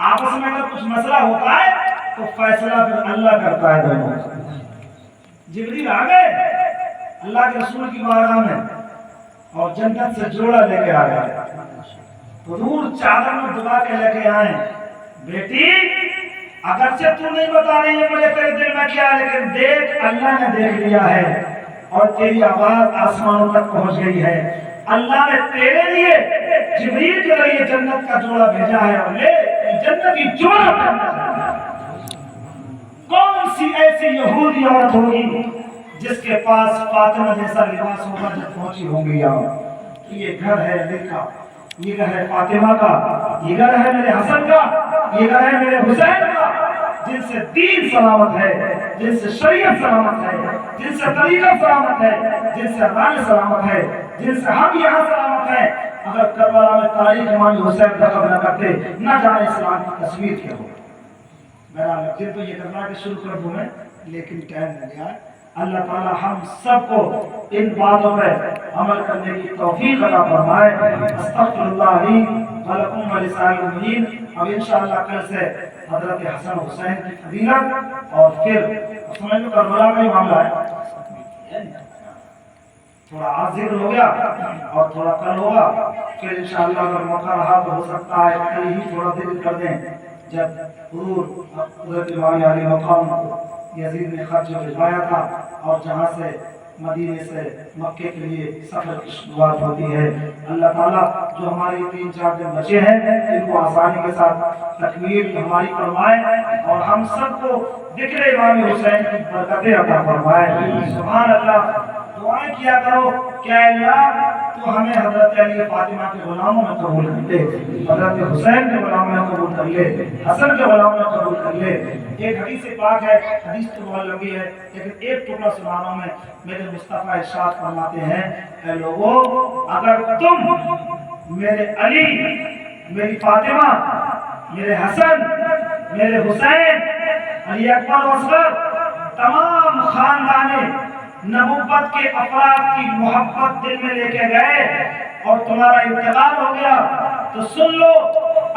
آپس میں اگر کچھ مسئلہ ہوتا ہے تو فیصلہ پھر اللہ کرتا ہے. دونوں جبریل آ گئے اللہ کے رسول کی بارگاہ میں اور جنت سے جوڑا لے کے آ گئے. حضور چادر میں دبا کے لے کے آئے بیٹی اگرچہ تو نہیں بتا رہی ہے مجھے تیرے دل میں کیا لیکن دیکھ اللہ نے دیکھ لیا ہے اور تیری آواز آسمانوں تک پہنچ گئی ہے. اللہ نے تیرے لیے جبریل کے ذریعے جنت کا جوڑا بھیجا ہے اور لے جنت کی جوڑا بھیجا ہے. کون سی ایسی یہودی عورت ہوگی جس کے پاس فاطمہ جیسا لباس ہوگا جب پہنچی ہوں گی یہاں. یہ گھر ہے علی کا، یہ گھر ہے فاطمہ کا، یہ گھر ہے میرے حسن کا، یہ گھر ہے میرے حسین کا، جن سے دین سلامت ہے، جن سے شریعت سلامت ہے، جن سے طریقہ سلامت ہے، جن سے رائے سلامت ہے، جن سے ہم یہاں سلامت ہیں. اگر کربلا میں تاریخ امام حسین کا نہ کرتے نہ جانے اسلام کی تصویر کیا ہو. میرا لگتے تو یہ کرنا کہ شروع کر دوں میں لیکن ٹائم نہیں آیا. اللہ تعالی ہم سب کو ان باتوں پر عمل کرنے کی توفیق عطا فرمائے. استغفر اللہ لی و لکم و لسائر المؤمنین. اب انشاءاللہ کل سے حضرت حسن حسین کی فضیلت اور پھر سمجھ لو کربلا کا ہی معاملہ ہے. تھوڑا آج ذکر ہو گیا اور تھوڑا کل ہوگا. پھر انشاءاللہ اگر موقع رہا تو ہو سکتا ہے کل ہی تھوڑا ذکر کر دیں جب حضور حضرت امام علی مقام یزید نے خط جو بھجوایا تھا اور جہاں سے مدینے سے مکے کے لیے سفر کی شروعات ہوتی ہے. اللہ تعالیٰ جو ہماری 3-4 دن بچے ہیں ان کو آسانی کے ساتھ تکمیل ہماری فرمائے اور ہم سب کو ذکر امام حسین کی برکتیں عطا فرمائے. سبحان اللہ. دعائیں کیا کرو کہ اللہ تو ہمیں حضرت علی فاطمہ کے غلاموں میں قبول کر لے، حضرت حسین کے غلاموں میں قبول کر لے، حسن کے غلاموں میں قبول کر لے. ایک حدیث پاک ہے، حدیث تو بہت لمبی ہے لیکن ایک ٹکڑا سنانا میں میرے مصطفیٰ ارشاد فرماتے ہیں اے لوگوں اگر تم میرے علی، میری فاطمہ، میرے حسن، میرے حسین، علی اکبر و اصغر تمام خاندان نبوت کے افراد کی محبت دل میں لے کے گئے اور تمہارا انتقال ہو گیا تو سن لو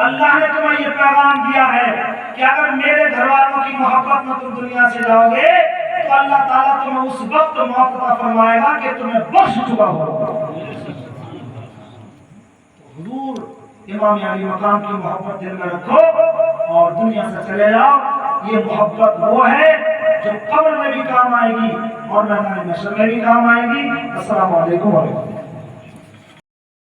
اللہ نے تمہیں یہ پیغام دیا ہے کہ اگر میرے گھر والوں کی محبت میں تم دنیا سے جاؤ گے تو اللہ تعالیٰ تمہیں اس وقت موت عطا فرمائے گا کہ تمہیں بخش چکا ہوگا. حضور امام علی مقام کی محبت دل میں رکھو اور دنیا سے چلے جاؤ. یہ محبت وہ ہے جو قبر میں بھی کام آئے گی اور میدان محشر میں بھی کام آئے گی. السلام علیکم ورحمۃ اللہ.